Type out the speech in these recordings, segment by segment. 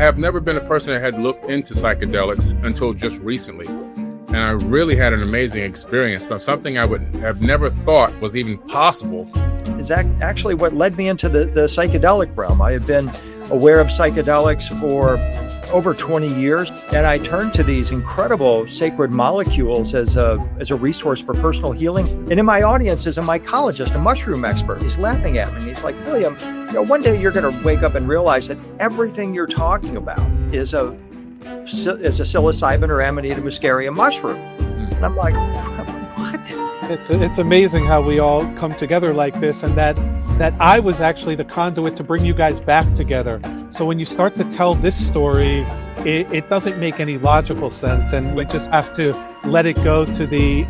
have never been a person that had looked into psychedelics until just recently. And I really had an amazing experience. So something I would have never thought was even possible. Is actually what led me into the psychedelic realm. I have been aware of psychedelics for over 20 years, and I turned to these incredible sacred molecules as a resource for personal healing. And in my audience is a mycologist, a mushroom expert. He's laughing at me. He's like, William, one day you're going to wake up and realize that everything you're talking about is a psilocybin or Amanita muscaria mushroom. And I'm like, what? It's amazing how we all come together like this, and that I was actually the conduit to bring you guys back together. So when you start to tell this story, it doesn't make any logical sense, and we just have to let it go to the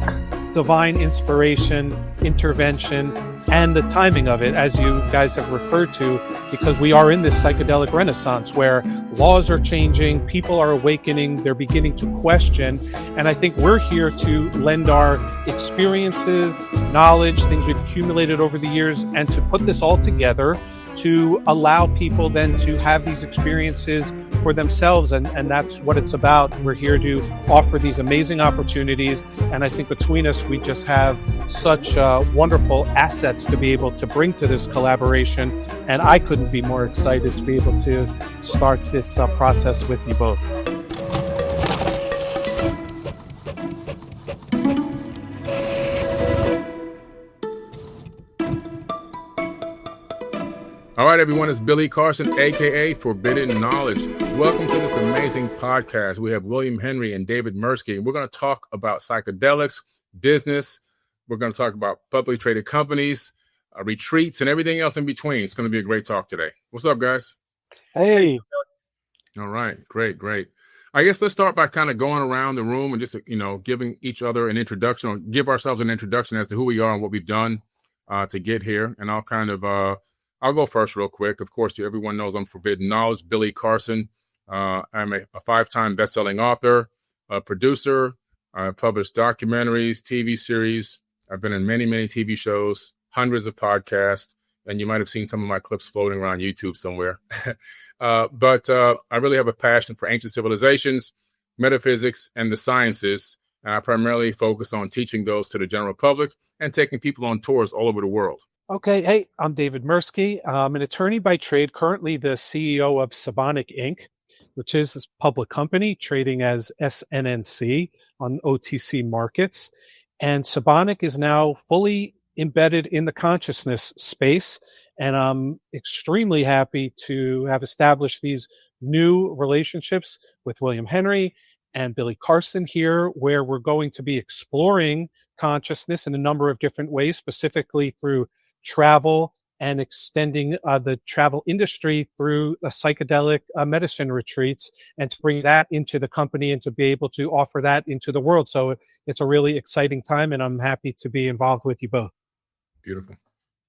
divine inspiration, intervention, and the timing of it, as you guys have referred to, because we are in this psychedelic renaissance where laws are changing, people are awakening, they're beginning to question. And I think we're here to lend our experiences, knowledge, things we've accumulated over the years, and to put this all together to allow people then to have these experiences for themselves. And that's what it's about. We're here to offer these amazing opportunities. And I think between us, we just have such wonderful assets to be able to bring to this collaboration. And I couldn't be more excited to be able to start this process with you both. All right, everyone, it's Billy Carson, a.k.a. Forbidden Knowledge. Welcome to this amazing podcast. We have William Henry and David Mirsky. We're going to talk about psychedelics, business. We're going to talk about publicly traded companies, retreats, and everything else in between. It's going to be a great talk today. What's up, guys? Hey. All right, great. I guess let's start by kind of going around the room and just, giving each other an introduction, or give ourselves an introduction as to who we are and what we've done to get here. And I'll go first real quick. Of course, everyone knows I'm Forbidden Knowledge, Billy Carson. I'm a 5-time best-selling author, a producer. I published documentaries, TV series. I've been in many, many TV shows, hundreds of podcasts, and you might have seen some of my clips floating around YouTube somewhere. But I really have a passion for ancient civilizations, metaphysics, and the sciences. And I primarily focus on teaching those to the general public and taking people on tours all over the world. Okay. Hey, I'm David Mirsky. I'm an attorney by trade, currently the CEO of Sibannac, Inc., which is this public company trading as SNNC on OTC markets. And Sibannac is now fully embedded in the consciousness space. And I'm extremely happy to have established these new relationships with William Henry and Billy Carson here, where we're going to be exploring consciousness in a number of different ways, specifically through travel and extending the travel industry through psychedelic medicine retreats, and to bring that into the company and to be able to offer that into the world. So it's a really exciting time, and I'm happy to be involved with you both. Beautiful.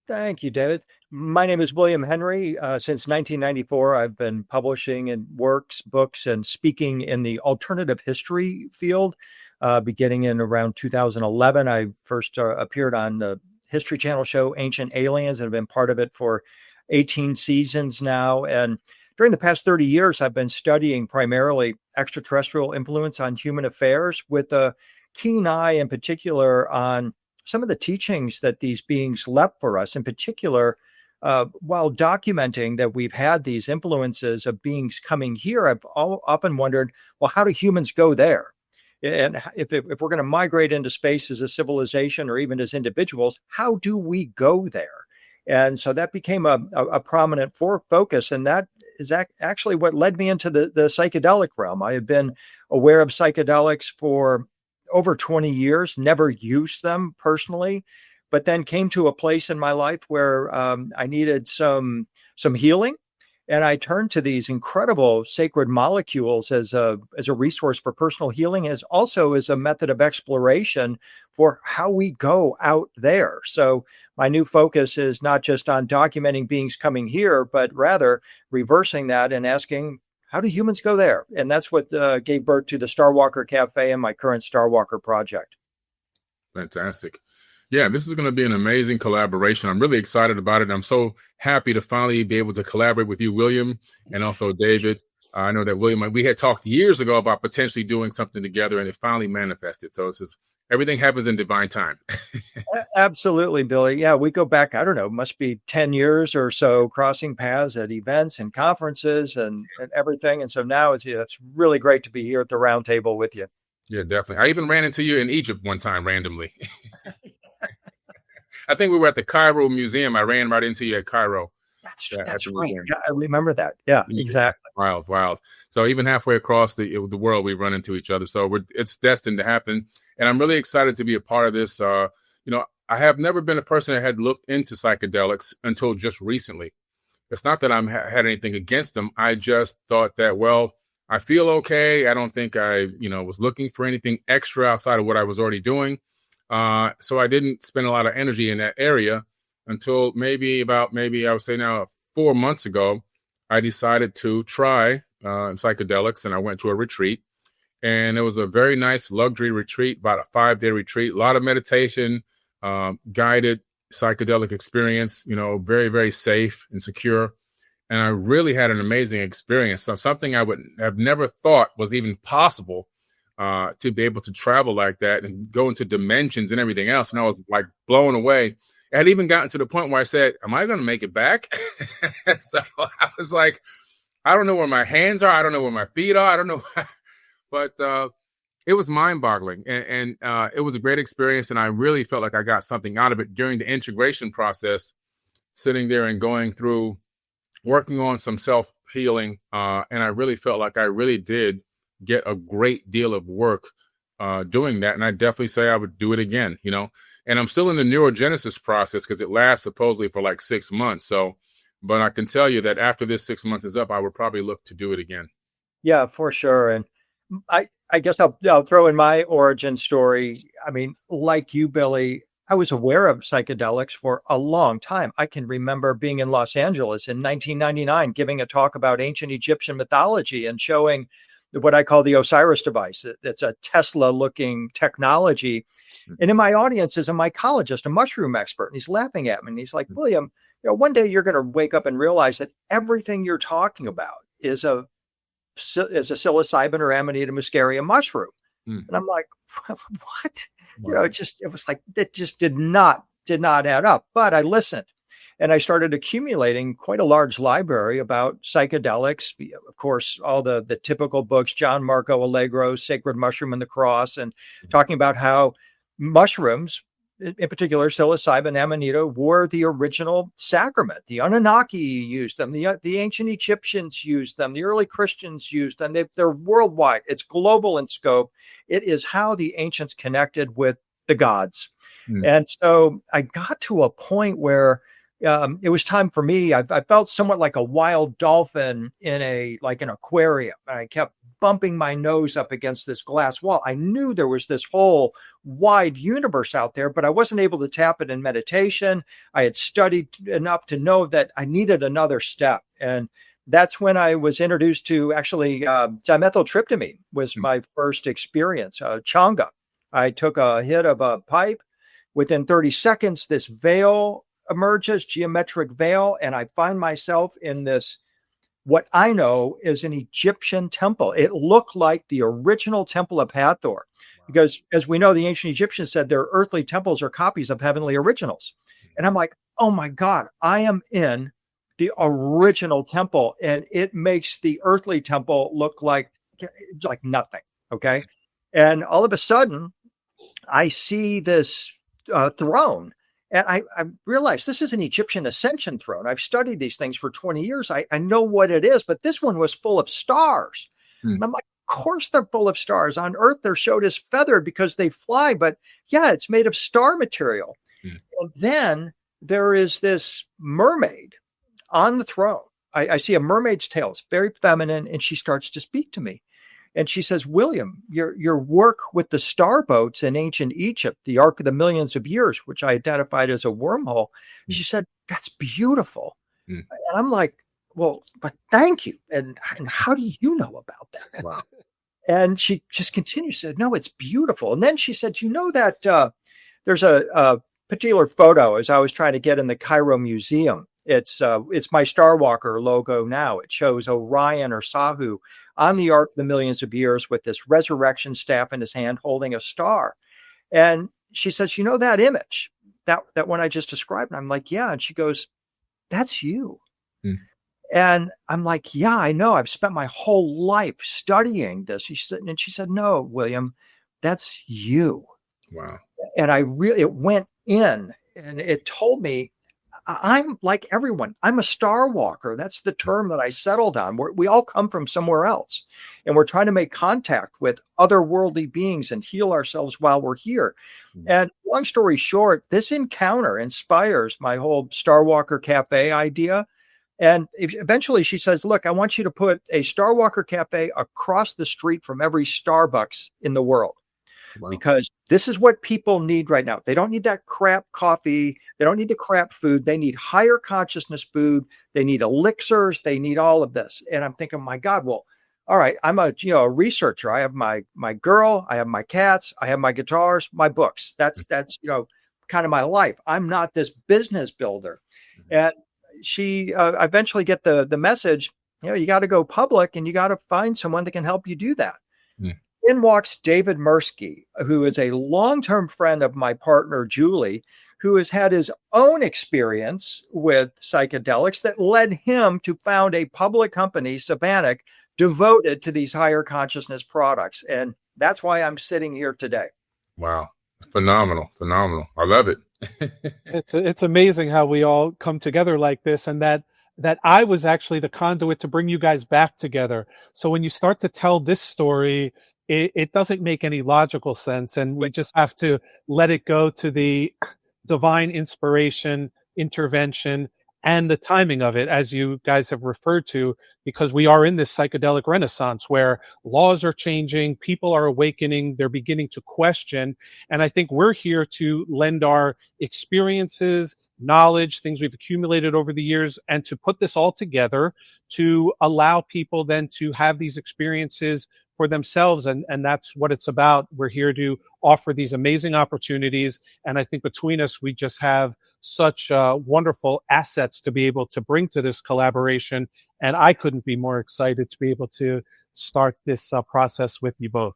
Thank you, David. My name is William Henry. Since 1994, I've been publishing in works, books, and speaking in the alternative history field. Beginning in around 2011, I first appeared on the History Channel show Ancient Aliens, and have been part of it for 18 seasons now. And during the past 30 years, I've been studying primarily extraterrestrial influence on human affairs, with a keen eye in particular on some of the teachings that these beings left for us, in particular, while documenting that we've had these influences of beings coming here. I've often wondered, well, how do humans go there? And if we're going to migrate into space as a civilization or even as individuals, how do we go there? And so that became a prominent focus. And that is actually what led me into the psychedelic realm. I have been aware of psychedelics for over 20 years, never used them personally, but then came to a place in my life where I needed some healing. And I turned to these incredible sacred molecules as a resource for personal healing, as also as a method of exploration for how we go out there. So my new focus is not just on documenting beings coming here, but rather reversing that and asking, how do humans go there? And that's what gave birth to the Starwalker Café and my current Starwalker project. Fantastic. Yeah, this is going to be an amazing collaboration. I'm really excited about it. I'm so happy to finally be able to collaborate with you, William, and also David. I know that William, we had talked years ago about potentially doing something together, and it finally manifested. So it's just, everything happens in divine time. Absolutely, Billy. Yeah, we go back, I don't know, must be 10 years or so, crossing paths at events and conferences and everything. And so now it's really great to be here at the round table with you. Yeah, definitely. I even ran into you in Egypt one time randomly. I think we were at the Cairo Museum. I ran right into you at Cairo. That's right. Yeah, I remember that. Yeah, exactly. Wild. So even halfway across the world, we run into each other. So it's destined to happen. And I'm really excited to be a part of this. I have never been a person that had looked into psychedelics until just recently. It's not that I had anything against them. I just thought that, well, I feel okay. I don't think I, was looking for anything extra outside of what I was already doing. So I didn't spend a lot of energy in that area until maybe I would say now 4 months ago, I decided to try psychedelics, and I went to a retreat. And it was a very nice luxury retreat, about a 5-day retreat, a lot of meditation, guided psychedelic experience, very, very safe and secure. And I really had an amazing experience. So something I would have never thought was even possible, to be able to travel like that and go into dimensions and everything else. And I was like blown away. I had even gotten to the point where I said, am I going to make it back? So I was like, I don't know where my hands are. I don't know where my feet are. I don't know. But it was mind-boggling, and it was a great experience, and I really felt like I got something out of it during the integration process, sitting there and going through, working on some self-healing, and I really felt like I really did get a great deal of work doing that, and I definitely say I would do it again, and I'm still in the neurogenesis process because it lasts supposedly for like 6 months, but I can tell you that after this 6 months is up, I would probably look to do it again. Yeah, for sure. And I guess I'll throw in my origin story. I mean, like you, Billy, I was aware of psychedelics for a long time. I can remember being in Los Angeles in 1999, giving a talk about ancient Egyptian mythology and showing what I call the Osiris device. It's a Tesla-looking technology. And in my audience is a mycologist, a mushroom expert, and he's laughing at me. And he's like, William, one day you're going to wake up and realize that everything you're talking about is a psilocybin or Amanita muscaria mushroom. And I'm like, what? Wow. It was like, it just did not add up. But I listened, and I started accumulating quite a large library about psychedelics. Of course, all the typical books, John Marco Allegro's Sacred Mushroom and the Cross, and talking about how mushrooms, in particular psilocybin, amanita, were the original sacrament. The Anunnaki used them. The ancient Egyptians used them. The early Christians used them. They're worldwide. It's global in scope. It is how the ancients connected with the gods. And so I got to a point where it was time for me. I felt somewhat like a wild dolphin in an aquarium. And I kept bumping my nose up against this glass wall. I knew there was this whole wide universe out there, but I wasn't able to tap it in meditation. I had studied enough to know that I needed another step. And that's when I was introduced to actually dimethyltryptamine was my first experience, changa. I took a hit of a pipe. Within 30 seconds, this veil emerges, geometric veil, and I find myself in this, what I know is an Egyptian temple. It looked like the original temple of Hathor, because as we know, the ancient Egyptians said their earthly temples are copies of heavenly originals. And I'm like, oh my God, I am in the original temple, and it makes the earthly temple look like nothing. Okay. And all of a sudden I see this throne. And I realized this is an Egyptian ascension throne. I've studied these things for 20 years. I know what it is, but this one was full of stars. And I'm like, of course they're full of stars. On Earth, they're showed as feathered because they fly, but yeah, it's made of star material. And then there is this mermaid on the throne. I see a mermaid's tail. It's very feminine, and she starts to speak to me. And she says, William, your work with the star boats in ancient Egypt, the Ark of the Millions of Years, which I identified as a wormhole, she said, that's beautiful. And I'm like, well, but thank you. And how do you know about that? Wow. And she just continues, said, no, it's beautiful. And then she said, that there's a particular photo as I was trying to get in the Cairo Museum. It's my Starwalker logo now. It shows Orion or Sahu on the Ark of the Millions of Years with this resurrection staff in his hand holding a star. And she says, you know that image, that one I just described? And I'm like, yeah. And she goes, that's you. Hmm. And I'm like, yeah, I know. I've spent my whole life studying this. She said, no, William, that's you. Wow. And it went in and it told me, I'm like everyone. I'm a Starwalker. That's the term that I settled on. We all come from somewhere else, and we're trying to make contact with otherworldly beings and heal ourselves while we're here. And long story short, this encounter inspires my whole Starwalker Café idea. And eventually she says, look, I want you to put a Starwalker Café across the street from every Starbucks in the world. Wow. Because this is what people need right now. They don't need that crap coffee. They don't need the crap food. They need higher consciousness food. They need elixirs. They need all of this. And I'm thinking, my God, well, all right, I'm a researcher. I have my girl, I have my cats, I have my guitars, my books. That's kind of my life. I'm not this business builder. And she eventually get the message, you got to go public and you got to find someone that can help you do that. Mm. In walks David Mirsky, who is a long-term friend of my partner, Julie, who has had his own experience with psychedelics that led him to found a public company, Sibannac, devoted to these higher consciousness products. And that's why I'm sitting here today. Wow. Phenomenal. I love it. It's amazing how we all come together like this, and that I was actually the conduit to bring you guys back together. So when you start to tell this story, it doesn't make any logical sense, and we just have to let it go to the divine inspiration, intervention, and the timing of it, as you guys have referred to, because we are in this psychedelic renaissance where laws are changing, people are awakening, they're beginning to question. And I think we're here to lend our experiences, knowledge, things we've accumulated over the years, and to put this all together to allow people then to have these experiences for themselves. And that's what it's about. We're here to offer these amazing opportunities. And I think between us, we just have such wonderful assets to be able to bring to this collaboration. And I couldn't be more excited to be able to start this process with you both.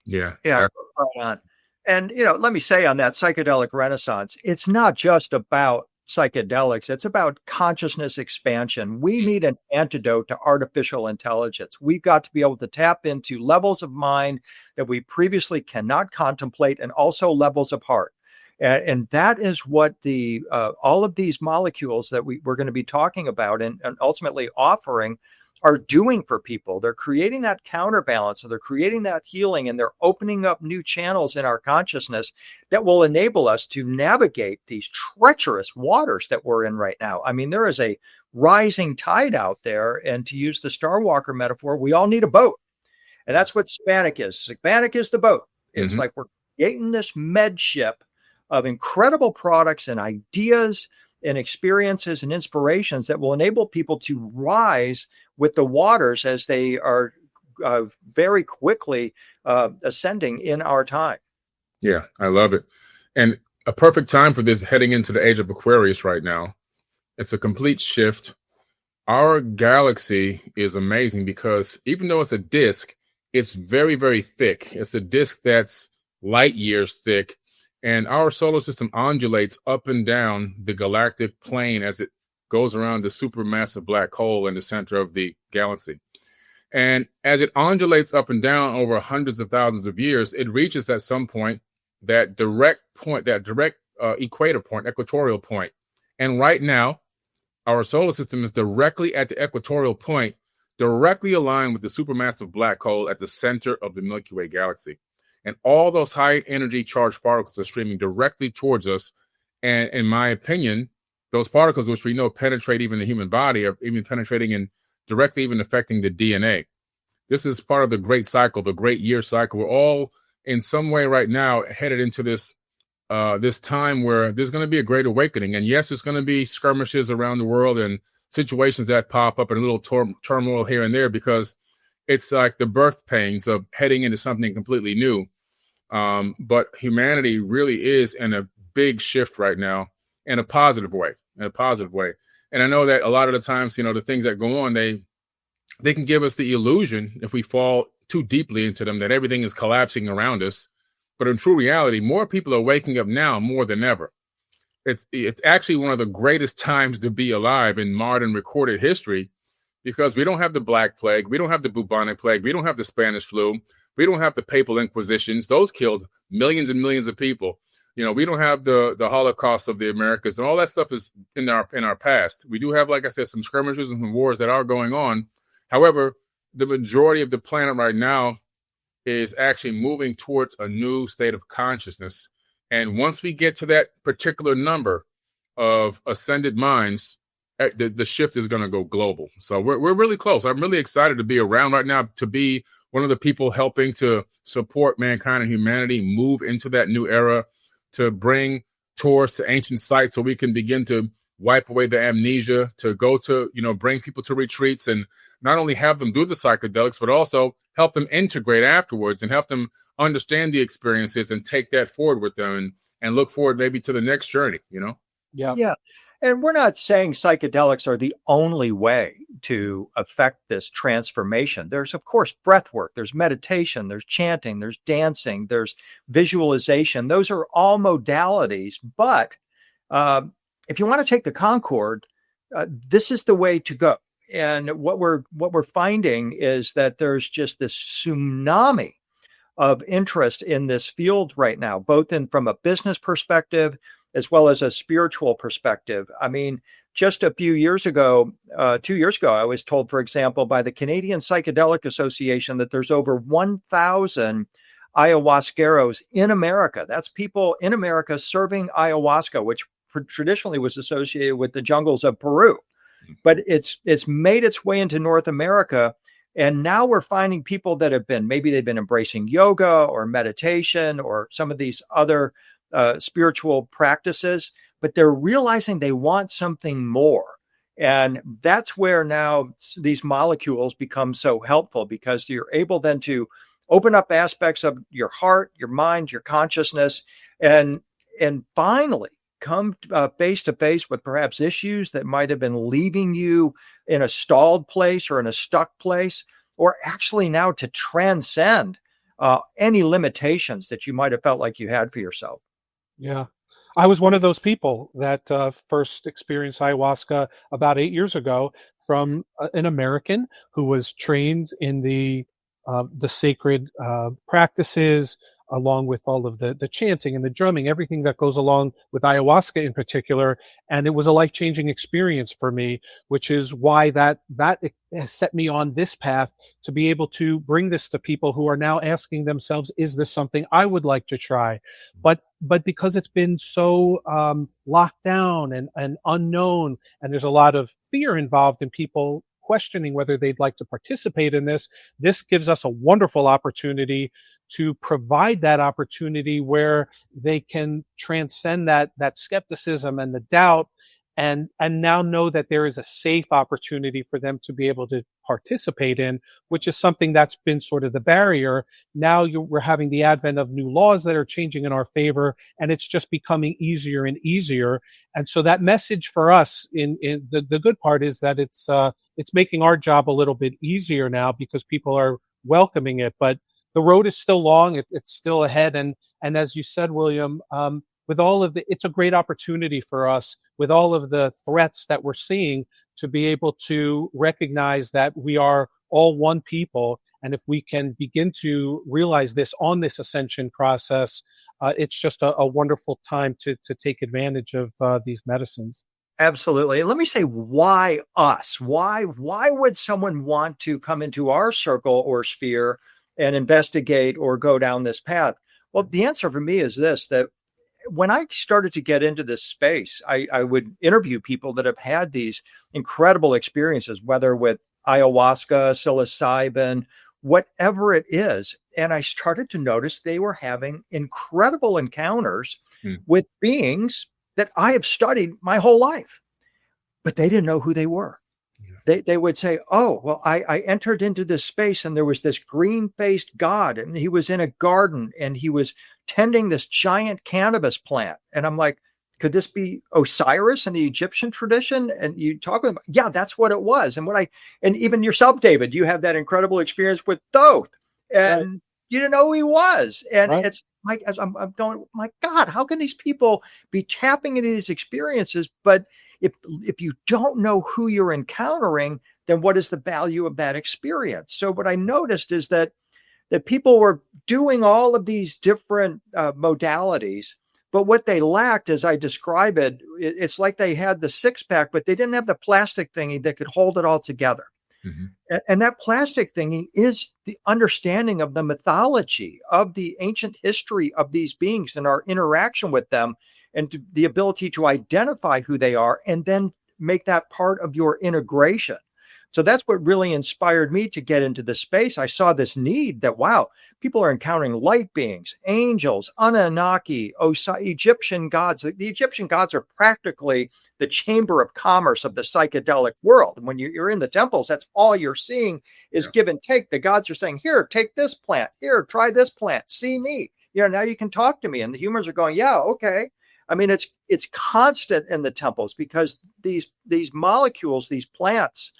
Yeah. Right on. And, let me say on that psychedelic renaissance, it's not just about psychedelics. It's about consciousness expansion. We need an antidote to artificial intelligence. We've got to be able to tap into levels of mind that we previously cannot contemplate, and also levels of heart. And that is what the all of these molecules that we're going to be talking about and ultimately offering are doing for people. They're creating that counterbalance, so they're creating that healing, and they're opening up new channels in our consciousness that will enable us to navigate these treacherous waters that we're in right now. I mean, there is a rising tide out there, and to use the Starwalker metaphor, we all need a boat. And that's what Sibannac is. Sibannac is the boat. It's like we're creating this med ship of incredible products and ideas and experiences and inspirations that will enable people to rise with the waters as they are very quickly ascending in our time. Yeah, I love it. And a perfect time for this, heading into the age of Aquarius right now. It's a complete shift. Our galaxy is amazing because even though it's a disk, it's very, very thick. It's a disk that's light years thick. And our solar system undulates up and down the galactic plane as it goes around the supermassive black hole in the center of the galaxy. And as it undulates up and down over hundreds of thousands of years, it reaches at some point that direct equator point, equatorial point. And right now, our solar system is directly at the equatorial point, directly aligned with the supermassive black hole at the center of the Milky Way galaxy. And all those high energy charged particles are streaming directly towards us. And in my opinion, those particles, which we know penetrate even the human body, are even penetrating and directly even affecting the DNA. This is part of the great cycle, the great year cycle. We're all in some way right now headed into this time where there's going to be a great awakening. And yes, there's going to be skirmishes around the world and situations that pop up and a little turmoil here and there, because it's like the birth pains of heading into something completely new. But humanity really is in a big shift right now in a positive way, And I know that a lot of the times, the things that go on, they can give us the illusion, if we fall too deeply into them, that everything is collapsing around us. But in true reality, more people are waking up now more than ever. It's actually one of the greatest times to be alive in modern recorded history, because we don't have the Black Plague, we don't have the bubonic plague, we don't have the Spanish flu, we don't have the papal inquisitions. Those killed millions and millions of people. We don't have the Holocaust of the Americas, and all that stuff is in our past. We do have, like I said, some skirmishes and some wars that are going on. However, the majority of the planet right now is actually moving towards a new state of consciousness. And once we get to that particular number of ascended minds, the shift is going to go global. So we're really close. I'm really excited to be around right now, to be one of the people helping to support mankind and humanity move into that new era, to bring tourists to ancient sites so we can begin to wipe away the amnesia, to go to, bring people to retreats and not only have them do the psychedelics, but also help them integrate afterwards and help them understand the experiences and take that forward with them and look forward maybe to the next journey, Yeah. And we're not saying psychedelics are the only way to affect this transformation. There's, of course, breath work, there's meditation, there's chanting, there's dancing, there's visualization. Those are all modalities. But if you want to take the Concorde, this is the way to go. And what we're finding is that there's just this tsunami of interest in this field right now, both from a business perspective as well as a spiritual perspective. I mean, just a few years ago, 2 years ago, I was told, for example, by the Canadian Psychedelic Association that there's over 1,000 ayahuasqueros in America. That's people in America serving ayahuasca, which traditionally was associated with the jungles of Peru. But it's made its way into North America. And now we're finding people that maybe they've been embracing yoga or meditation or some of these other spiritual practices, but they're realizing they want something more. And that's where now these molecules become so helpful, because you're able then to open up aspects of your heart, your mind, your consciousness, and finally come face to face with perhaps issues that might have been leaving you in a stalled place or in a stuck place, or actually now to transcend any limitations that you might have felt like you had for yourself. Yeah. I was one of those people that first experienced ayahuasca about 8 years ago from an American who was trained in the sacred practices, along with all of the chanting and the drumming, everything that goes along with ayahuasca in particular. And it was a life-changing experience for me, which is why that has set me on this path to be able to bring this to people who are now asking themselves, is this something I would like to try? But because it's been so locked down and unknown, and there's a lot of fear involved in people questioning whether they'd like to participate in this gives us a wonderful opportunity to provide that opportunity where they can transcend that skepticism and the doubt, and now know that there is a safe opportunity for them to be able to participate in, which is something that's been sort of the barrier. Now we're having the advent of new laws that are changing in our favor, and it's just becoming easier and easier. And so that message for us in the good part is that it's making our job a little bit easier now, because people are welcoming it. But the road is still long. It's still ahead. And as you said, William, with all of it's a great opportunity for us, with all of the threats that we're seeing, to be able to recognize that we are all one people. And if we can begin to realize this on this ascension process, it's just a wonderful time to take advantage of these medicines. Absolutely. And let me say, why us? Why would someone want to come into our circle or sphere and investigate or go down this path? Well, the answer for me is this, that when I started to get into this space, I would interview people that have had these incredible experiences, whether with ayahuasca, psilocybin, whatever it is. And I started to notice they were having incredible encounters with beings that I have studied my whole life, but they didn't know who they were. They would say, oh, well, I entered into this space and there was this green-faced god, and he was in a garden and he was tending this giant cannabis plant. And I'm like, could this be Osiris in the Egyptian tradition? And you talk about, yeah, that's what it was. And even yourself, David, you have that incredible experience with Thoth, and Right. you didn't know who he was. And Right. it's like, as I'm going, my God, how can these people be tapping into these experiences? But if you don't know who you're encountering, then what is the value of that experience? So what I noticed is that people were doing all of these different modalities, but what they lacked, as I describe it, it's like they had the six pack, but they didn't have the plastic thingy that could hold it all together. Mm-hmm. And that plastic thingy is the understanding of the mythology, of the ancient history of these beings and our interaction with them, and the ability to identify who they are and then make that part of your integration. So that's what really inspired me to get into the space. I saw this need that, wow, people are encountering light beings, angels, Anunnaki, Egyptian gods. The Egyptian gods are practically the chamber of commerce of the psychedelic world. And when you're in the temples, that's all you're seeing is give and take. The gods are saying, here, take this plant. Here, try this plant. See me. Now you can talk to me. And the humans are going, yeah, okay. I mean, it's constant in the temples because these molecules, these plants,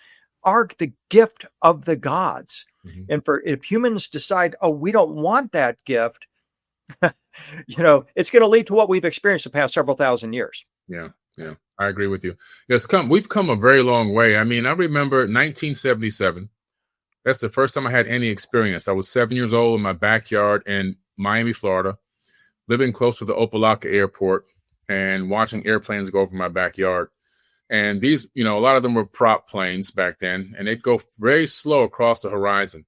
are the gift of the gods. Mm-hmm. And if humans decide, oh, we don't want that gift, it's going to lead to what we've experienced the past several thousand years. Yeah, I agree with you. We've come a very long way. I mean, I remember 1977. That's the first time I had any experience. I was 7 years old in my backyard in Miami, Florida, living close to the Opa-locka airport and watching airplanes go over my backyard. And these, a lot of them were prop planes back then, and they'd go very slow across the horizon.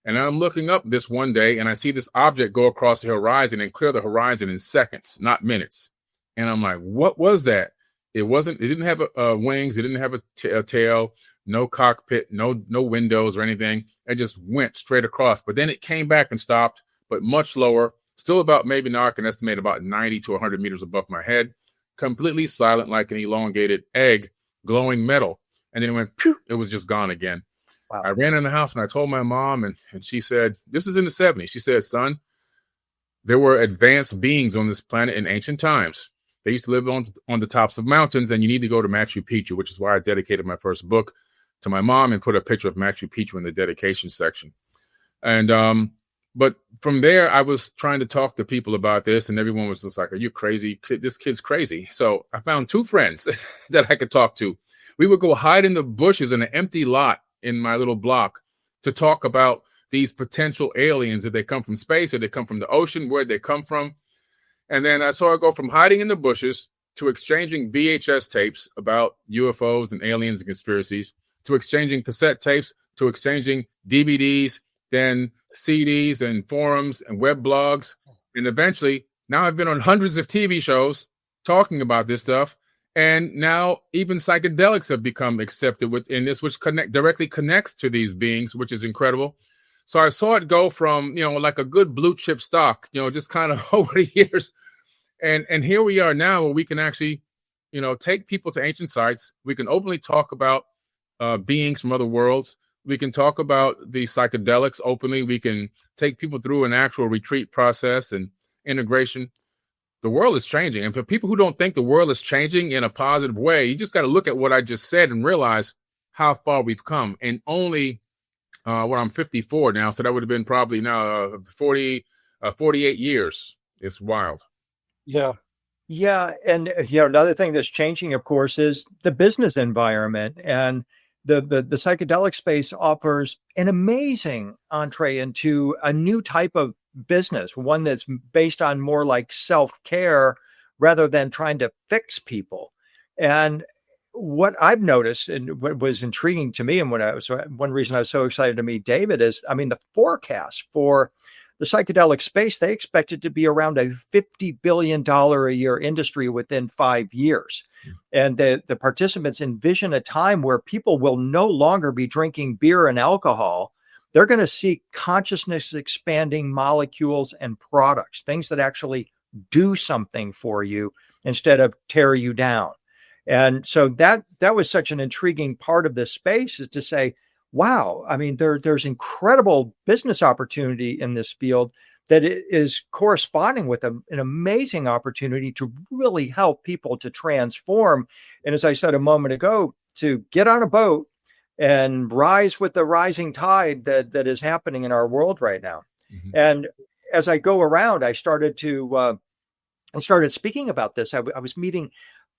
And I'm looking up this one day, and I see this object go across the horizon and clear the horizon in seconds, not minutes. And I'm like, what was that? It didn't have wings. It didn't have a tail, no cockpit, no windows or anything. It just went straight across. But then it came back and stopped, but much lower, still about maybe now I can estimate about 90 to 100 meters above my head. Completely silent, like an elongated egg, glowing metal. And then it went, pew, it was just gone again. Wow. I ran in the house and I told my mom, and she said, this is in the 70s. She said, son, there were advanced beings on this planet in ancient times. They used to live on the tops of mountains, and you need to go to Machu Picchu, which is why I dedicated my first book to my mom and put a picture of Machu Picchu in the dedication section. And but from there, I was trying to talk to people about this, and everyone was just like, are you crazy? This kid's crazy. So I found two friends that I could talk to. We would go hide in the bushes in an empty lot in my little block to talk about these potential aliens. Did they come from space? Did they come from the ocean? Where'd they come from? And then I saw it go from hiding in the bushes to exchanging VHS tapes about UFOs and aliens and conspiracies, to exchanging cassette tapes, to exchanging DVDs, then CDs and forums and web blogs. And eventually, now I've been on hundreds of TV shows talking about this stuff. And now even psychedelics have become accepted within this, which directly connects to these beings, which is incredible. So I saw it go from, like a good blue chip stock, just kind of over the years. And here we are now where we can actually, take people to ancient sites. We can openly talk about beings from other worlds. We can talk about the psychedelics openly. We can take people through an actual retreat process and integration. The world is changing. And for people who don't think the world is changing in a positive way, you just got to look at what I just said and realize how far we've come. And only, I'm 54 now, so that would have been probably now 48 years. It's wild. Yeah. Yeah. And, another thing that's changing, of course, is the business environment. And the psychedelic space offers an amazing entree into a new type of business, one that's based on more like self-care rather than trying to fix people. And what I've noticed and what was intriguing to me, and one reason I was so excited to meet David is, the forecast for the psychedelic space, they expect it to be around a $50 billion a year industry within 5 years. And the participants envision a time where people will no longer be drinking beer and alcohol. They're going to seek consciousness expanding molecules and products, things that actually do something for you instead of tear you down. And so that was such an intriguing part of this space, is to say, wow, there's incredible business opportunity in this field, that it is corresponding with an amazing opportunity to really help people to transform. And as I said a moment ago, to get on a boat and rise with the rising tide that is happening in our world right now. Mm-hmm. And as I go around, I started speaking about this. I was meeting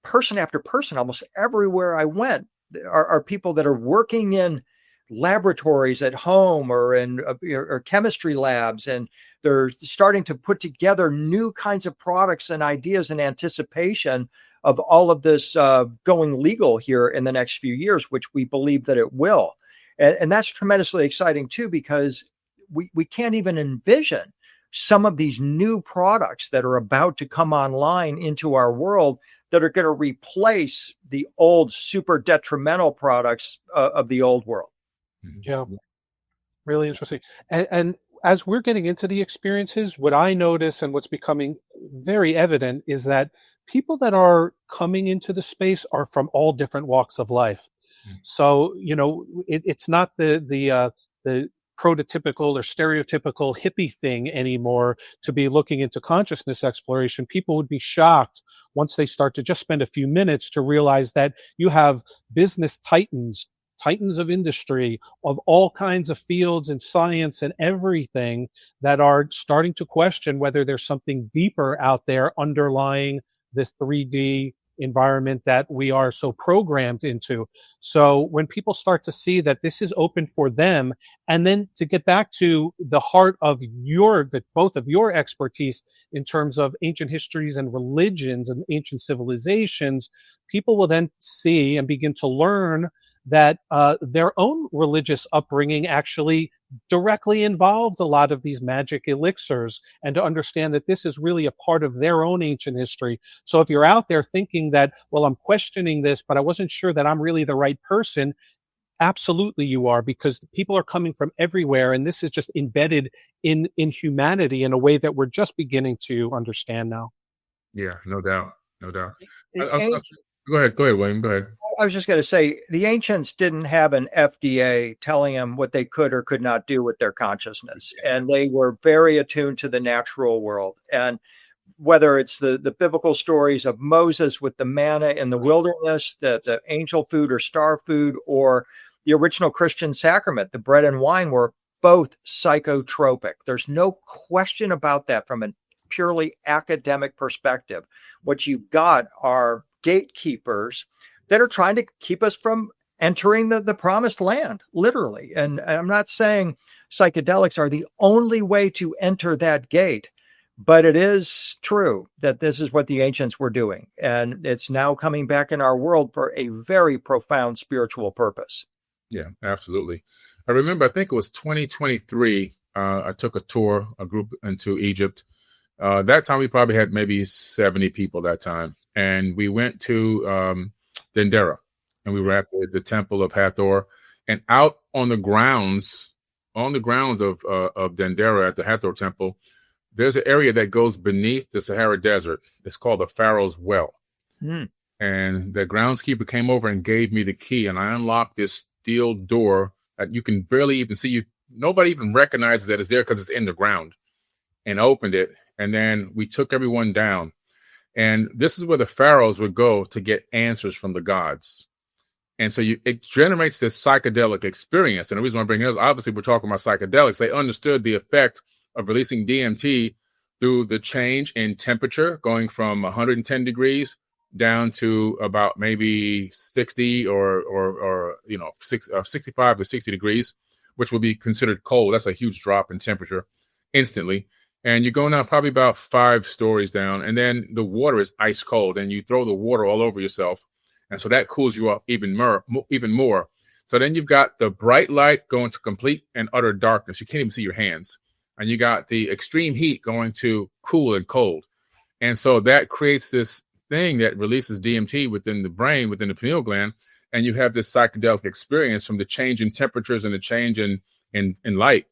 person after person almost everywhere I went. Are people that are working in laboratories at home or in or chemistry labs, and they're starting to put together new kinds of products and ideas in anticipation of all of this going legal here in the next few years, which we believe that it will. And that's tremendously exciting too, because we can't even envision some of these new products that are about to come online into our world that are going to replace the old super detrimental products of the old world. Yeah, really interesting. And as we're getting into the experiences, what I notice and what's becoming very evident is that people that are coming into the space are from all different walks of life. So, it's not the prototypical or stereotypical hippie thing anymore to be looking into consciousness exploration. People would be shocked once they start to just spend a few minutes to realize that you have business titans of industry of all kinds of fields and science and everything that are starting to question whether there's something deeper out there underlying this 3D environment that we are so programmed into. So when people start to see that this is open for them, and then to get back to the heart of both of your expertise in terms of ancient histories and religions and ancient civilizations, people will then see and begin to learn that their own religious upbringing actually directly involved a lot of these magic elixirs, and to understand that this is really a part of their own ancient history. So if you're out there thinking that, well, I'm questioning this, but I wasn't sure that I'm really the right person, absolutely you are, because people are coming from everywhere, and this is just embedded in humanity in a way that we're just beginning to understand now. Yeah, no doubt. Go ahead, William. Go ahead. I was just going to say, the ancients didn't have an FDA telling them what they could or could not do with their consciousness. And they were very attuned to the natural world. And whether it's the biblical stories of Moses with the manna in the wilderness, the angel food or star food, or the original Christian sacrament, the bread and wine, were both psychotropic. There's no question about that from a purely academic perspective. What you've got are gatekeepers that are trying to keep us from entering the promised land, literally. And I'm not saying psychedelics are the only way to enter that gate, but it is true that this is what the ancients were doing. And it's now coming back in our world for a very profound spiritual purpose. Yeah, absolutely. I remember, I think it was 2023, I took a group into Egypt. That time we probably had maybe 70 people that time. And we went to Dendera, and we were at the temple of Hathor, and out on the grounds of Dendera at the Hathor temple, there's an area that goes beneath the Sahara Desert. It's called the Pharaoh's Well. And the groundskeeper came over and gave me the key, and I unlocked this steel door that you can barely even see. Nobody even recognizes that it's there because it's in the ground, and opened it. And then we took everyone down. And this is where the pharaohs would go to get answers from the gods. And so it generates this psychedelic experience. And the reason why I bring it up, obviously we're talking about psychedelics. They understood the effect of releasing DMT through the change in temperature, going from 110 degrees down to about maybe 60 or 65 to 60 degrees, which would be considered cold. That's a huge drop in temperature instantly. And you're going down probably about 5 stories down, and then the water is ice cold, and you throw the water all over yourself. And so that cools you off even more. So then you've got the bright light going to complete and utter darkness. You can't even see your hands. And you got the extreme heat going to cool and cold. And so that creates this thing that releases DMT within the brain, within the pineal gland. And you have this psychedelic experience from the change in temperatures and the change in light.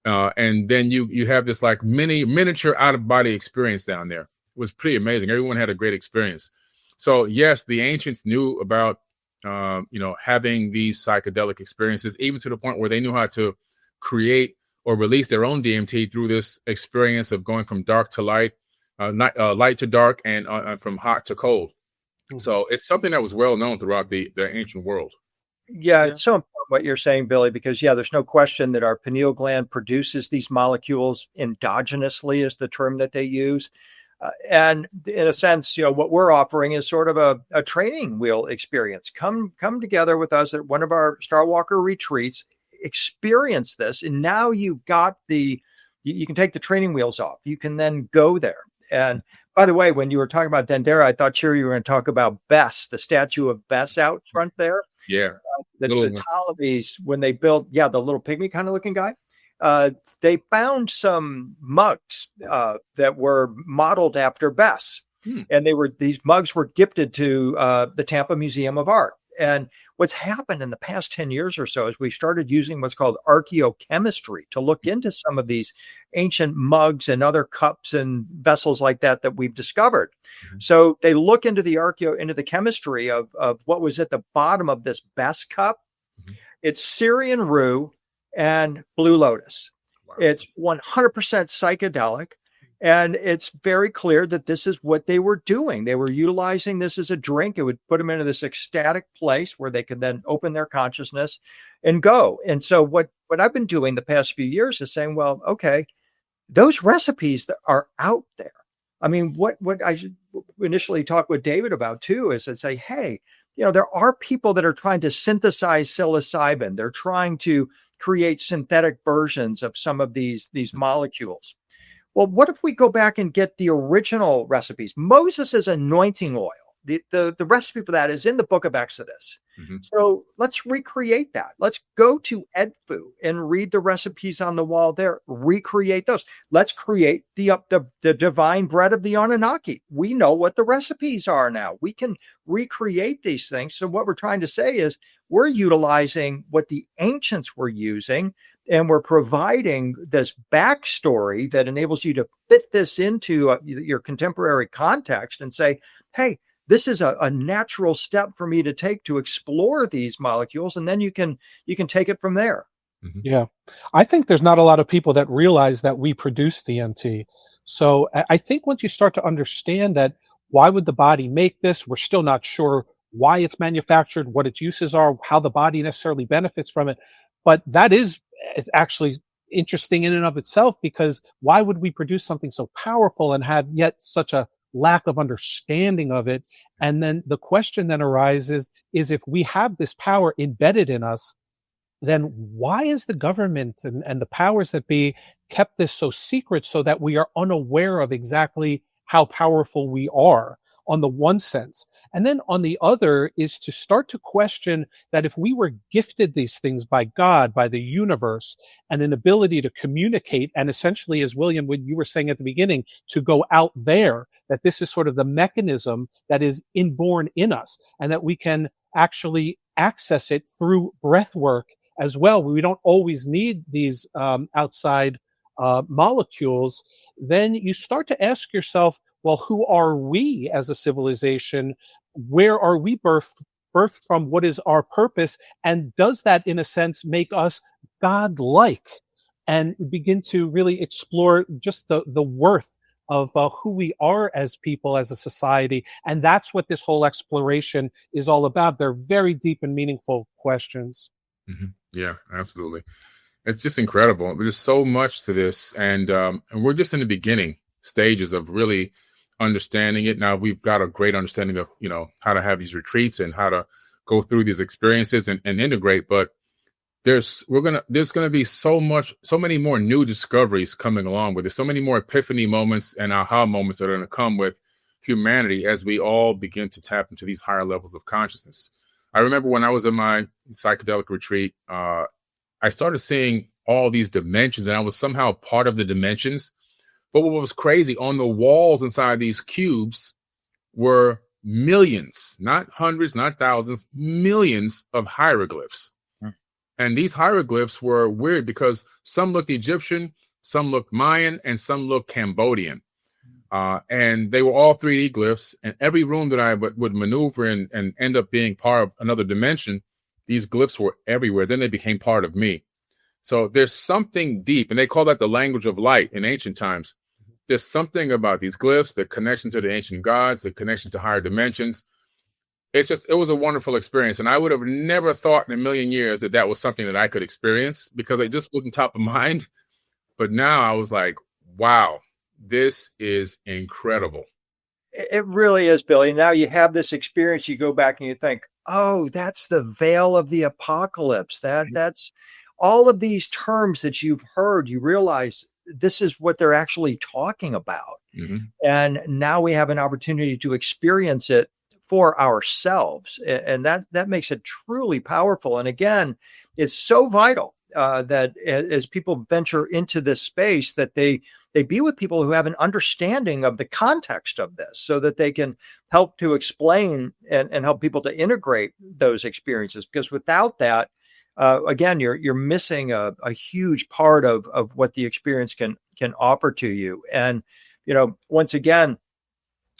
And then you have this like miniature out of body experience down there. It was pretty amazing. Everyone had a great experience. So yes, the ancients knew about, having these psychedelic experiences, even to the point where they knew how to create or release their own DMT through this experience of going from dark to light, light to dark, and from hot to cold. So it's something that was well known throughout the ancient world. Yeah, it's so important what you're saying, Billy, because there's no question that our pineal gland produces these molecules endogenously, is the term that they use. And in a sense, what we're offering is sort of a training wheel experience. Come together with us at one of our Starwalker retreats, experience this, and now you've got you can take the training wheels off. You can then go there. And by the way, when you were talking about Dendera, I thought sure you were going to talk about Bess, the statue of Bess out front there. Yeah. The Ptolemies, when they built, the little pygmy kind of looking guy, they found some mugs that were modeled after Bess. And these mugs were gifted to the Tampa Museum of Art. And what's happened in the past 10 years or so is we started using what's called archaeochemistry to look into some of these ancient mugs and other cups and vessels like that we've discovered. So they look into the chemistry of what was at the bottom of this Bess cup. It's Syrian rue and blue lotus. Wow. It's 100% psychedelic. And it's very clear that this is what they were doing. They were utilizing this as a drink. It would put them into this ecstatic place where they could then open their consciousness and go. And so what I've been doing the past few years is saying, well, okay, those recipes that are out there. I mean, what I should initially talk with David about too is to say, hey, there are people that are trying to synthesize psilocybin. They're trying to create synthetic versions of some of these molecules. Well, what if we go back and get the original recipes? Moses' anointing oil, the recipe for that is in the book of Exodus. So let's recreate that. Let's go to Edfu and read the recipes on the wall there, recreate those. Let's create the divine bread of the Anunnaki. We know what the recipes are now. We can recreate these things. So what we're trying to say is we're utilizing what the ancients were using, and we're providing this backstory that enables you to fit this into your contemporary context and say, hey, this is a natural step for me to take to explore these molecules. And then you can take it from there. Yeah. I think there's not a lot of people that realize that we produce DMT. So I think once you start to understand that, why would the body make this? We're still not sure why it's manufactured, what its uses are, how the body necessarily benefits from it. But that is actually interesting in and of itself, because why would we produce something so powerful and have yet such a lack of understanding of it? And then the question then arises is, if we have this power embedded in us, then why is the government and the powers that be kept this so secret, so that we are unaware of exactly how powerful we are, on the one sense? And then on the other is to start to question that if we were gifted these things by God, by the universe, and an ability to communicate, and essentially, as William, when you were saying at the beginning, to go out there, that this is sort of the mechanism that is inborn in us, and that we can actually access it through breath work as well. We don't always need these outside molecules. Then you start to ask yourself, well, who are we as a civilization? Where are we birthed from? What is our purpose? And does that, in a sense, make us God-like? And begin to really explore just the worth of who we are as people, as a society. And that's what this whole exploration is all about. They're very deep and meaningful questions. Yeah, absolutely. It's just incredible. There's so much to this. And we're just in the beginning stages of really understanding it. Now we've got a great understanding of, how to have these retreats and how to go through these experiences and integrate. But there's going to be so many more new discoveries coming along with it. So many more epiphany moments and aha moments that are going to come with humanity as we all begin to tap into these higher levels of consciousness. I remember when I was in my psychedelic retreat, I started seeing all these dimensions, and I was somehow part of the dimensions. But what was crazy, on the walls inside these cubes were millions, not hundreds, not thousands, millions of hieroglyphs. And these hieroglyphs were weird because some looked Egyptian, some looked Mayan, and some looked Cambodian. And they were all 3D glyphs. And every room that I would maneuver in and end up being part of another dimension, these glyphs were everywhere. Then they became part of me. So there's something deep, and they call that the language of light in ancient times. There's something about these glyphs, the connection to the ancient gods, the connection to higher dimensions. It was a wonderful experience. And I would have never thought in a million years that was something that I could experience, because it just wasn't top of mind. But now I was like, wow, this is incredible. It really is, Billy. Now you have this experience, you go back and you think, oh, that's the veil of the apocalypse. That's all of these terms that you've heard, you realize this is what they're actually talking about. Mm-hmm. And now we have an opportunity to experience it for ourselves. And that makes it truly powerful. And again, it's so vital that as people venture into this space, that they be with people who have an understanding of the context of this, so that they can help to explain and help people to integrate those experiences. Because without that, again, you're missing a huge part of what the experience can offer to you. And, once again,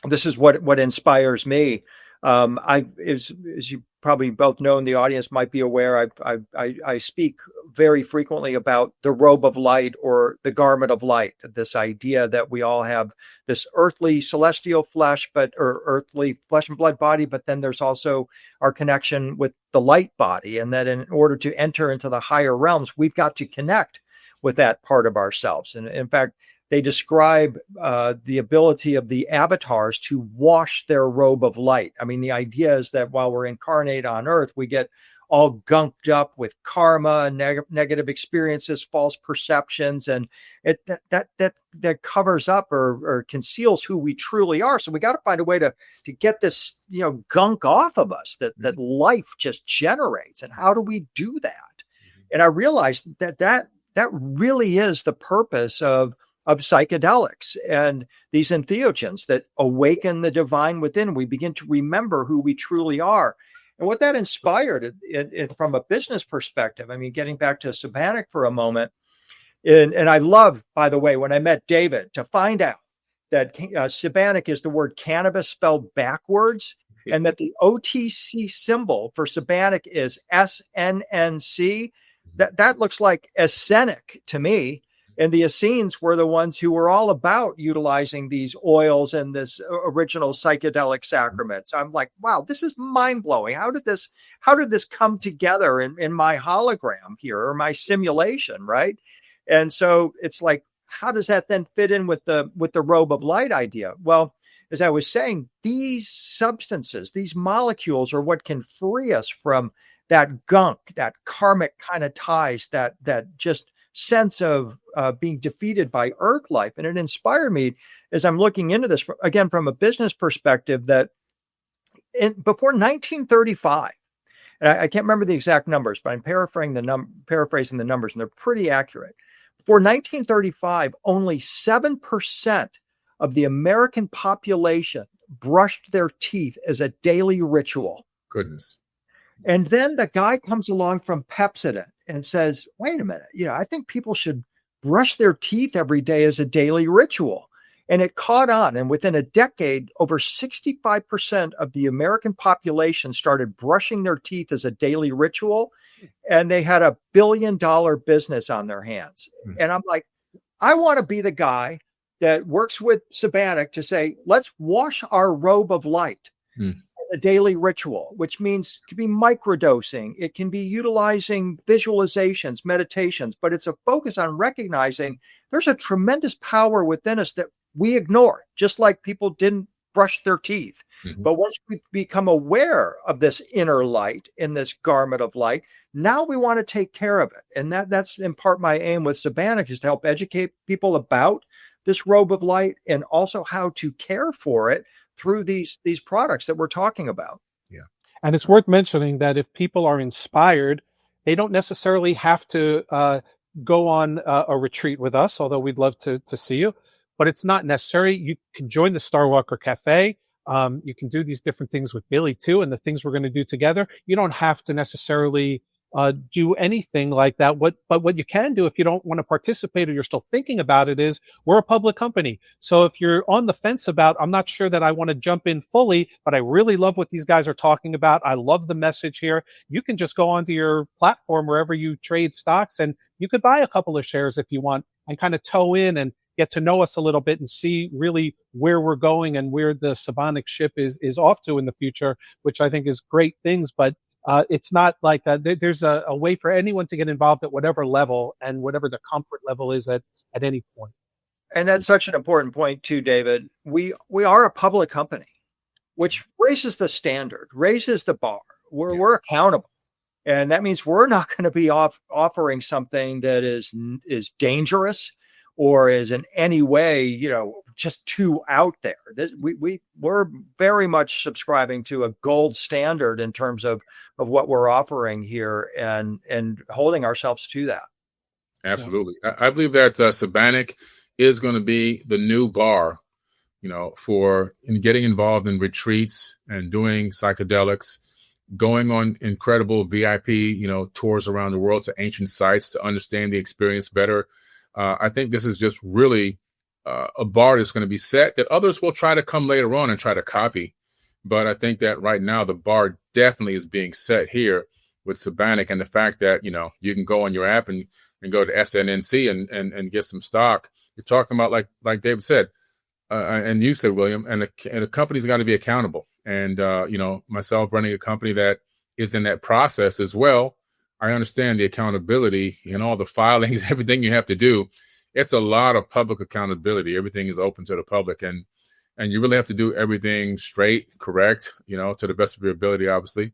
this is what inspires me. As you probably both know, and the audience might be aware, I speak very frequently about the robe of light, or the garment of light. This idea that we all have this earthly celestial flesh, or earthly flesh and blood body, but then there's also our connection with the light body, and that in order to enter into the higher realms, we've got to connect with that part of ourselves. And in fact, they describe the ability of the avatars to wash their robe of light. I mean, the idea is that while we're incarnate on Earth, we get all gunked up with karma, negative experiences, false perceptions, and that covers up or conceals who we truly are. So we got to find a way to get this gunk off of us that life just generates. And how do we do that? And I realized that really is the purpose of psychedelics and these entheogens that awaken the divine within. We begin to remember who we truly are. And what that inspired it from a business perspective, I mean, getting back to Sibannac for a moment, and I love, by the way, when I met David, to find out that Sibannac is the word cannabis spelled backwards, and that the OTC symbol for Sibannac is SNNC. That looks like Esenic to me. And the Essenes were the ones who were all about utilizing these oils and this original psychedelic sacraments. I'm like, wow, this is mind blowing. How did this come together in my hologram here, or my simulation, right? And so it's like, how does that then fit in with the robe of light idea? Well, as I was saying, these substances, these molecules, are what can free us from that gunk, that karmic kind of ties, that just sense of being defeated by Earth life. And it inspired me as I'm looking into this, again, from a business perspective, that before 1935, and I can't remember the exact numbers, but I'm paraphrasing the numbers, and they're pretty accurate. Before 1935, only 7% of the American population brushed their teeth as a daily ritual. Goodness. And then the guy comes along from Pepsodent and says, wait a minute, I think people should brush their teeth every day as a daily ritual. And it caught on. And within a decade, over 65% of the American population started brushing their teeth as a daily ritual. And they had $1 billion business on their hands. And I'm like, I want to be the guy that works with Sibannac to say, let's wash our robe of light. A daily ritual, which means it can be microdosing. It can be utilizing visualizations, meditations, but it's a focus on recognizing there's a tremendous power within us that we ignore, just like people didn't brush their teeth. But once we become aware of this inner light in this garment of light, now we want to take care of it. And that's in part my aim with Sibannac, is to help educate people about this robe of light, and also how to care for it through these products that we're talking about. Yeah. And it's worth mentioning that if people are inspired, they don't necessarily have to go on a retreat with us, although we'd love to see you, but it's not necessary. You can join the Starwalker Café. You can do these different things with Billy too, and the things we're going to do together. You don't have to necessarily do anything like that. But what you can do if you don't want to participate or you're still thinking about it is we're a public company. So if you're on the fence about, I'm not sure that I want to jump in fully, but I really love what these guys are talking about. I love the message here. You can just go onto your platform wherever you trade stocks and you could buy a couple of shares if you want and kind of toe in and get to know us a little bit and see really where we're going and where the Sibannac ship is off to in the future, which I think is great things. But it's not like there's a way for anyone to get involved at whatever level and whatever the comfort level is at any point. And that's such an important point too, David. We are a public company, which raises the standard, raises the bar. We're accountable. And that means we're not going to be offering something that is dangerous or is in any way, just too out there. We're very much subscribing to a gold standard in terms of what we're offering here and holding ourselves to that. Absolutely. I believe that Sibannac is going to be the new bar, for getting involved in retreats and doing psychedelics, going on incredible VIP, tours around the world to ancient sites to understand the experience better. I think this is just really a bar that's going to be set that others will try to come later on and try to copy. But I think that right now the bar definitely is being set here with Sibannac, and the fact that, you can go on your app and go to SNNC and get some stock. You're talking about, like David said, and you said, William, and the company's got to be accountable. And, myself running a company that is in that process as well, I understand the accountability and all the filings, everything you have to do. It's a lot of public accountability. Everything is open to the public, and you really have to do everything straight, correct, to the best of your ability, obviously.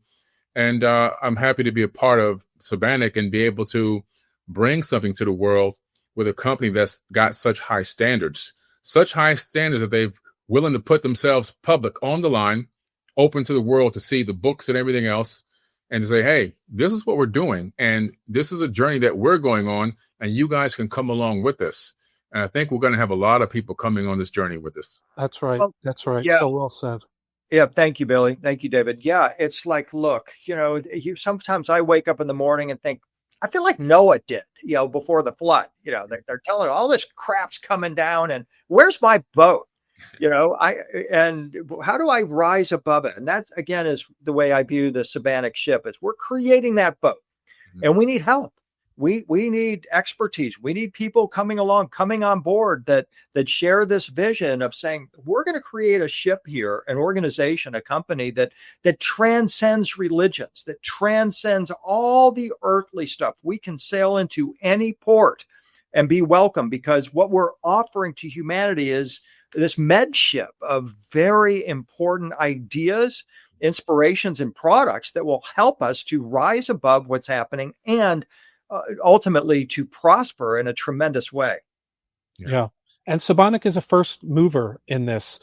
And I'm happy to be a part of Sibannac and be able to bring something to the world with a company that's got such high standards that they've willing to put themselves public on the line, open to the world to see the books and everything else, and to say, hey, this is what we're doing, and this is a journey that we're going on, and you guys can come along with us. And I think we're going to have a lot of people coming on this journey with us. That's right. That's right. Yeah. So well said. Yeah. Thank you, Billy. Thank you, David. Yeah. It's like, look, sometimes I wake up in the morning and think, I feel like Noah did, before the flood. They're telling all this crap's coming down, and where's my boat? And how do I rise above it? And that's, again, is the way I view the Sibannac ship, is we're creating that boat, and we need help. We need expertise. We need people coming on board that share this vision of saying, we're going to create a ship here, an organization, a company that transcends religions, that transcends all the earthly stuff. We can sail into any port and be welcome, because what we're offering to humanity is this med ship of very important ideas, inspirations, and products that will help us to rise above what's happening and ultimately to prosper in a tremendous way. Yeah. And Sibannac is a first mover in this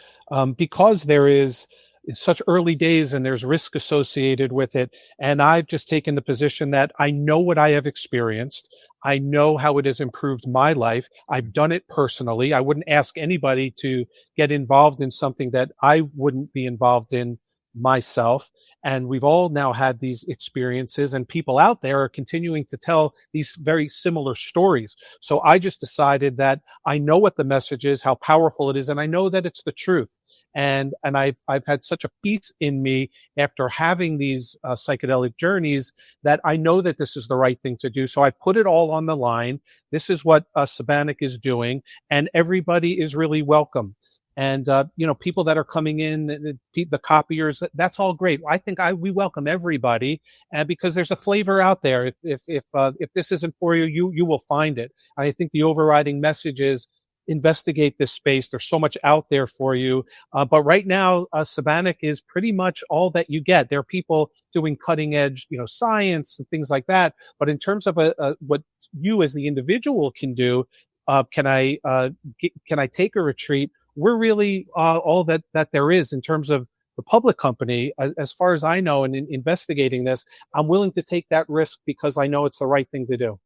because there is such early days and there's risk associated with it. And I've just taken the position that I know what I have experienced. I know how it has improved my life. I've done it personally. I wouldn't ask anybody to get involved in something that I wouldn't be involved in myself. And we've all now had these experiences, and people out there are continuing to tell these very similar stories. So I just decided that I know what the message is, how powerful it is, and I know that it's the truth. And I've had such a peace in me after having these psychedelic journeys that I know that this is the right thing to do. So I put it all on the line. This is what Sibannac is doing, and everybody is really welcome. And, people that are coming in, the copiers, that's all great. I think we welcome everybody, because there's a flavor out there. If this isn't for you, you will find it. I think the overriding message is investigate this space. There's so much out there for you. But right now, Sibannac is pretty much all that you get. There are people doing cutting edge, science and things like that. But in terms of what you as the individual can do, can I take a retreat? We're really all that there is in terms of the public company. As far as I know, and in investigating this, I'm willing to take that risk because I know it's the right thing to do.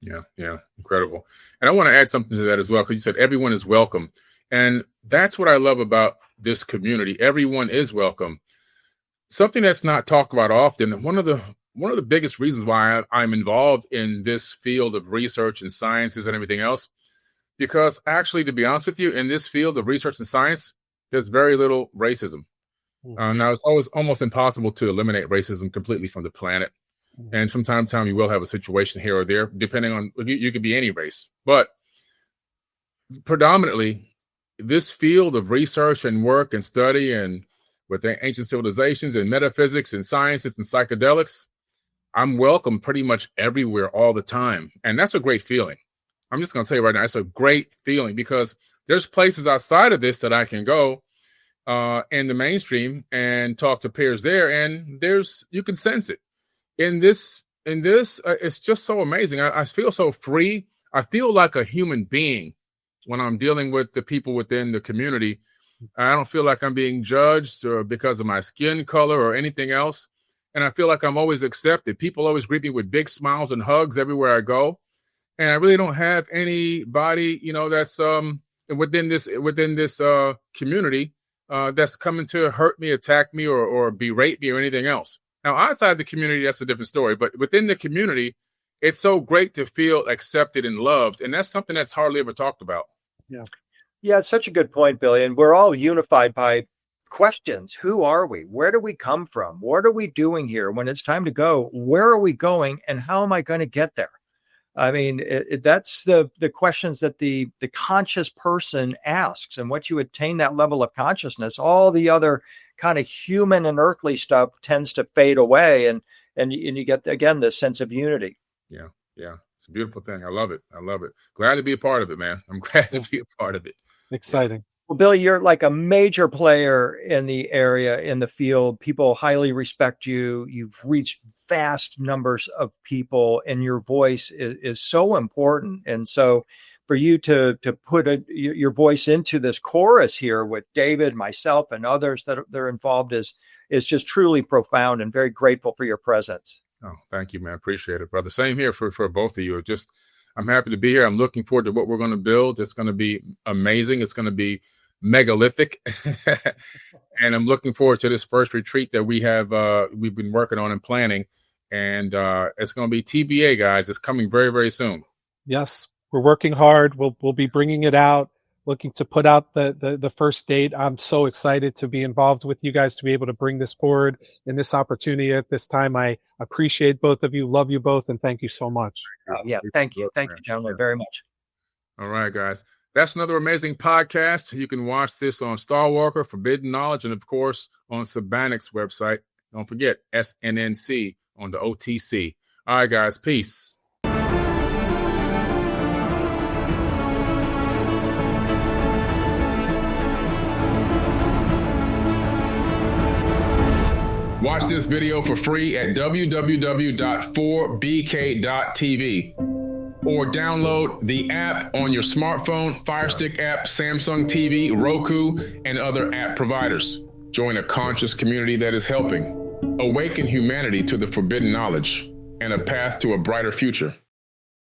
Yeah, incredible. And I want to add something to that as well, because you said everyone is welcome. And that's what I love about this community. Everyone is welcome. Something that's not talked about often, one of one of the biggest reasons why I'm involved in this field of research and sciences and everything else, because actually, to be honest with you, in this field of research and science, there's very little racism. Now, it's always almost impossible to eliminate racism completely from the planet. And from time to time, you will have a situation here or there, depending on, you could be any race. But predominantly, this field of research and work and study and with the ancient civilizations and metaphysics and sciences and psychedelics, I'm welcome pretty much everywhere all the time. And that's a great feeling. I'm just going to tell you right now, it's a great feeling because there's places outside of this that I can go in the mainstream and talk to peers there. And you can sense it. In this, it's just so amazing. I feel so free. I feel like a human being when I'm dealing with the people within the community. I don't feel like I'm being judged or because of my skin color or anything else. And I feel like I'm always accepted. People always greet me with big smiles and hugs everywhere I go. And I really don't have anybody, that's within this community that's coming to hurt me, attack me, or berate me or anything else. Now, outside the community, that's a different story. But within the community, it's so great to feel accepted and loved. And that's something that's hardly ever talked about. Yeah, it's such a good point, Billy. And we're all unified by questions. Who are we? Where do we come from? What are we doing here? When it's time to go, where are we going? And how am I going to get there? I mean, that's the questions that the conscious person asks. And once you attain that level of consciousness, all the other kind of human and earthly stuff tends to fade away. And you get, again, this sense of unity. Yeah. It's a beautiful thing. I love it. Glad to be a part of it, man. I'm glad to be a part of it. Exciting. Well, Billy, you're like a major player in the area, in the field. People highly respect you. You've reached vast numbers of people, and your voice is so important. And so for you to put your voice into this chorus here with David, myself, and others that are involved is just truly profound, and very grateful for your presence. Oh, thank you, man. Appreciate it, brother. Same here for both of you. I'm happy to be here. I'm looking forward to what we're going to build. It's going to be amazing. It's going to be megalithic. And I'm looking forward to this first retreat that we've been working on and planning. And it's going to be TBA, guys. It's coming very, very soon. Yes, we're working hard. We'll be bringing it out, looking to put out the first date. I'm so excited to be involved with you guys, to be able to bring this forward in this opportunity at this time. I appreciate both of you, love you both, and thank you so much. Thank you, gentlemen, very much. All right, guys. That's another amazing podcast. You can watch this on Starwalker, Forbidden Knowledge, and of course on Sibannac's website. Don't forget SNNC on the OTC. All right, guys. Peace. Watch this video for free at www.4bk.tv or download the app on your smartphone, Fire Stick app, Samsung TV, Roku, and other app providers. Join a conscious community that is helping awaken humanity to the forbidden knowledge and a path to a brighter future.